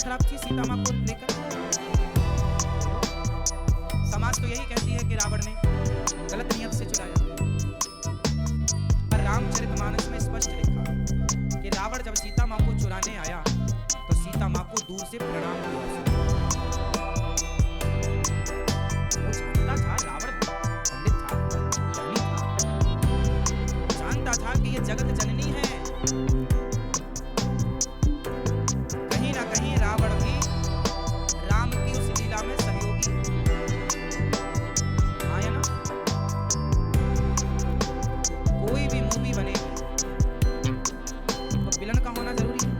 शराब थी सीता माँ को लेकर? समाज तो यही कहती है कि रावण ने गलत नियत से चुराया, पर रामचरितमानस में स्पष्ट लिखा कि रावण जब सीता माँ को चुराने आया तो सीता माँ को दूर से प्रणाम किया। वो जानता था रावण पंडित था, ज्ञानी था, जानता था कि ये जगत जननी है। कहीं ना कहीं रावण भी राम की उस लीला में सहयोगी है। हाँ या ना? कोई भी मूवी बनेगी तो विलन का होना जरूरी है,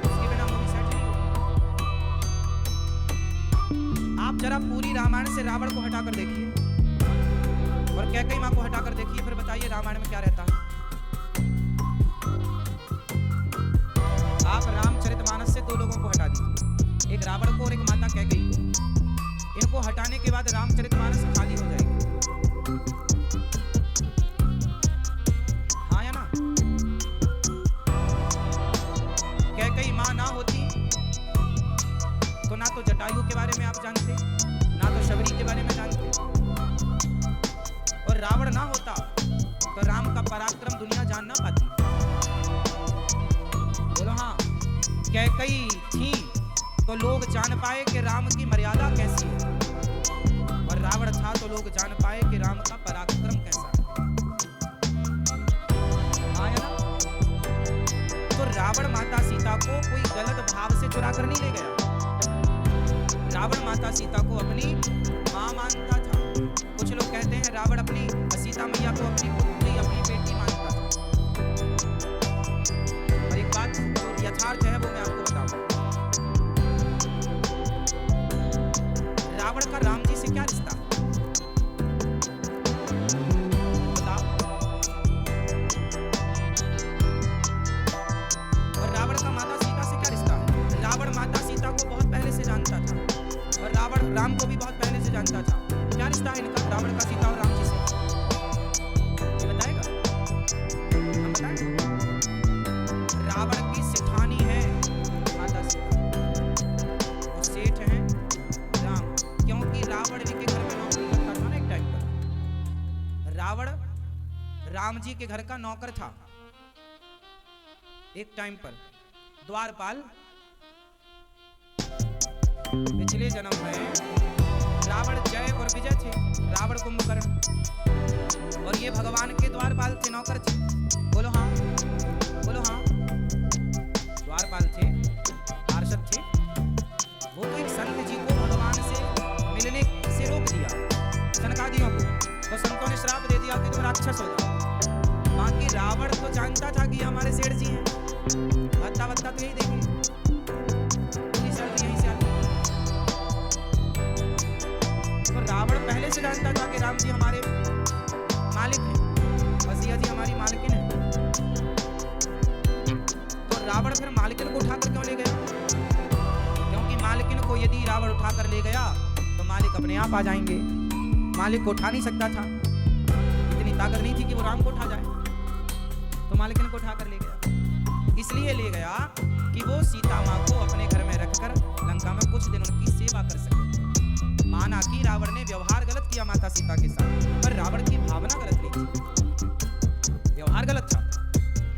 उसके बिना मूवी सेट नहीं होगी। आप जरा पूरी रामायण से रावण को हटाकर देखिए और कैकेयी मां को हटाकर देखिए, फिर बताइए रामायण में क्या रहता है। आप रामचरितमानस से दो लोगों को हटा दीजिए, एक रावण को और एक माता कैकेयी को। इनको हटाने के बाद रामचरितमानस खाली हो जाएगी। हाँ या ना? कैकेयी मां ना होती तो ना तो जटायु के बारे में आप जानते, ना तो शबरी के बारे में जानते, और रावण ना होता तो राम का पराक्रम दुनिया जान ना पाती। बोलो हाँ। कैकेयी थी तो लोग जान पाए कि राम की मर्यादा कैसी है, और रावण था तो लोग जान पाए कि राम का पराक्रम कैसा है। हाँ या ना? तो रावण माता सीता को कोई गलत भाव से चुरा कर नहीं ले गया। रावण माता सीता को अपनी मां मानता था। कुछ लोग कहते हैं रावण अपनी सीता मैया को अपनी पुत्री, अपनी बेटी मानता था। और एक बात जो यथार्थ है वो मैं आपको बताऊं, रावण का राम जी से क्या रिश्ता? बताओ। और रावण का माता सीता से क्या रिश्ता है? रावण माता सीता को बहुत पहले से जानता था और रावण राम को भी बहुत पहले से जानता था। क्या रिश्ता है इनका, रावण का सीता और राम जी से? ये बताएगा? हम बताएं? रावण की सिठानी है माता सीता, वो सेठ हैं राम, क्योंकि रावण इनके घर में नौकरी करता था ना एक टाइम पर। रावण राम जी के घर का नौकर था एक टाइम पर, द्वारपाल। पिछले जन्म में रावण जय और विजय थे, रावण कुंभकर्ण, और ये भगवान के द्वारपाल थे, नौकर थे। बोलो हाँ, बोलो हाँ। द्वारपाल थे, पार्षद थे। वो तो एक संत जी को भगवान से मिलने से रोक दिया, सनकादियों को, तो संतों ने श्राप दे दिया कि तुम राक्षस हो जाओ। बाकी रावण तो जानता था कि हमारे सेठ जी हैं, भत्ता भत्ता तो यही देंगे, पूरी सर्दी यहीं से आती। तो रावण पहले से जानता था कि राम जी हमारे मालिक हैं, बसिया जी हमारी मालकिन है। तो रावण फिर मालकिन को उठाकर क्यों ले गया? क्योंकि मालकिन को यदि रावण उठाकर ले गया तो मालिक अपने आप आ जाएंगे। मालिक को उठा नहीं सकता था, इतनी ताकत नहीं थी कि वो राम को उठा जाए, तो मालकिन को उठाकर ले गया। इसलिए ले गया कि वो सीता माँ को अपने घर में रखकर लंका में कुछ दिन उनकी सेवा कर सके। माना कि रावण ने व्यवहार गलत किया माता सीता के साथ, पर रावण की भावना गलत नहीं थी, व्यवहार गलत था।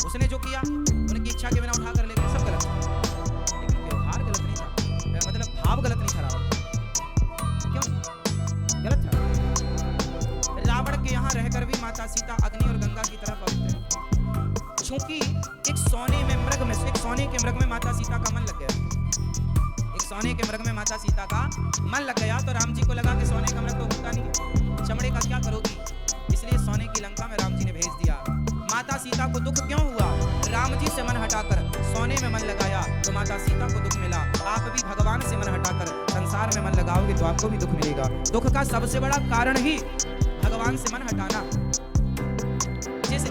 उसने जो किया उनकी इच्छा के बिना उठा कर ले गए, सब गलत था, लेकिन व्यवहार गलत नहीं था, मतलब भाव गलत नहीं था रावण। क्यों गलत था? रावण के यहाँ रहकर भी माता सीता अग्नि और गंगा की तरह पवित्र है। चूंकि एक सोने के मृग में माता सीता का मन लग गया, सोने के मृग में माता सीता का मन लग गया, तो राम जी को लगा कि सोने का मृग तो होता नहीं है, चमड़े का क्या करोगी, इसलिए सोने की लंका में राम जी ने भेज दिया। माता सीता को दुख क्यों हुआ? राम जी से मन हटाकर सोने में मन लगाया तो माता सीता को दुख मिला। आप भी भगवान से मन हटाकर संसार में मन लगाओगे तो आपको भी दुख मिलेगा। दुख का सबसे बड़ा कारण ही भगवान से मन हटाना।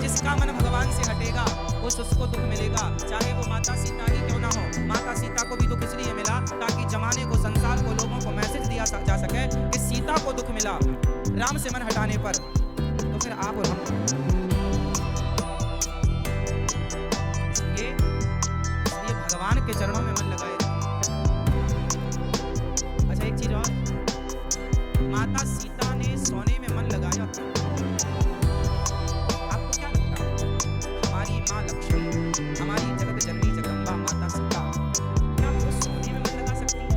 जिसका मन भगवान से हटेगा उसको दुख मिलेगा, चाहे वो माता सीता ही क्यों ना हो। माता सीता को भी दुख इसलिए मिला ताकि जमाने को, संसार को, लोगों को मैसेज दिया जा सके कि सीता को दुख मिला राम से मन हटाने पर, तो फिर आप और हम। इसलिए भगवान के चरणों में मन लगाए, माता सीता ने सोने में मन लगाया था। आपको क्या लगता है, हमारी माँ लक्ष्मी, हमारी जगत जननी जगदम्बा माता सीता, क्या वो सोने में मन लगा सकती है?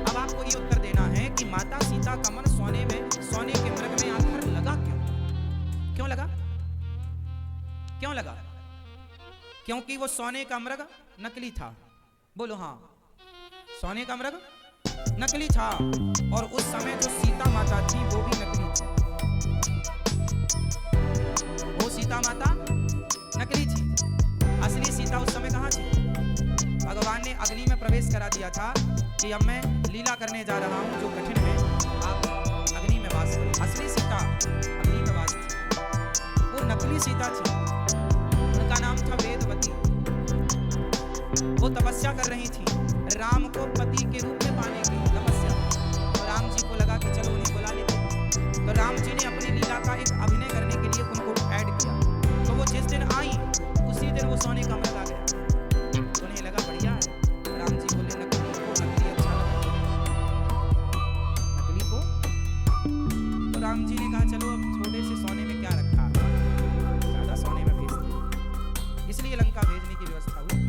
अब आपको ये उत्तर देना है कि माता सीता का मन सोने में, सोने के मृग में आकर लगा क्यों? क्यों लगा? क्यों लगा? क्योंकि वो सोने का मृग नकली था। बोलो हाँ, सोने का मृग नकली था और उस समय जो सीता माता थी वो भी नकली थी। वो सीता माता नकली थी, असली सीता उस समय कहाँ थी? भगवान ने अग्नि में प्रवेश करा दिया था कि अब मैं लीला करने जा रहा हूँ जो कठिन है, आप अग्नि में वास करो। असली सीता अग्नि में वास थी, वो नकली सीता थी। उनका नाम था वेदवती। वो तपस्या कर रही थी राम को पति के रूप में पाने की तपस्या। और राम जी को लगा कि चलो उन्हें बुला लेते। तो राम जी ने अपनी लीला का एक अभिनय करने के लिए उनको ऐड किया। तो वो जिस दिन आई उसी दिन वो सोने का मृग आ गया। तो उन्हें लगा बढ़िया है। राम जी बोले नकली को नकली अच्छा लगा, नकली को। तो राम जी ने कहा चलो अब थोड़े से सोने में क्या रखा है, ज्यादा सोने में भेज दिया। इसलिए लंका भेजने की व्यवस्था हुई।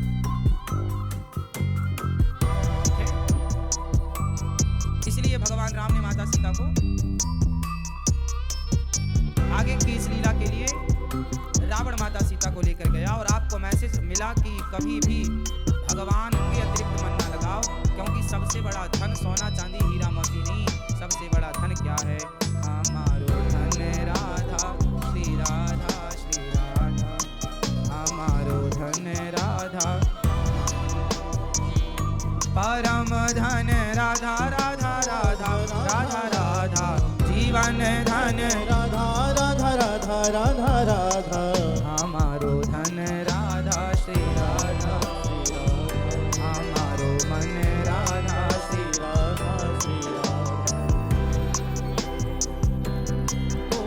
इसलिए भगवान राम ने माता सीता को आगे की इस लीला के लिए रावण माता सीता को लेकर गया। और आपको मैसेज मिला कि कभी भी भगवान के अतिरिक्त मन ना लगाओ, क्योंकि सबसे बड़ा धन सोना चांदी हीरा मोती नहीं, सबसे बड़ा धन क्या है? हमारो धन राधा श्री राधा श्री राधा, हमारो धन राधा, परम धन राधा राधा राधा राधा राधा, जीवन धन राधा राधा राधा राधा राधा, हमारो धन राधा श्री राधा श्री राधा, हमारो मन राधा श्री राधा श्री राधा। तो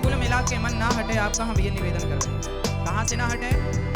कुल मिला के मन ना हटे आपका, हम ये निवेदन कर रहे हैं। कहाँ से ना हटे?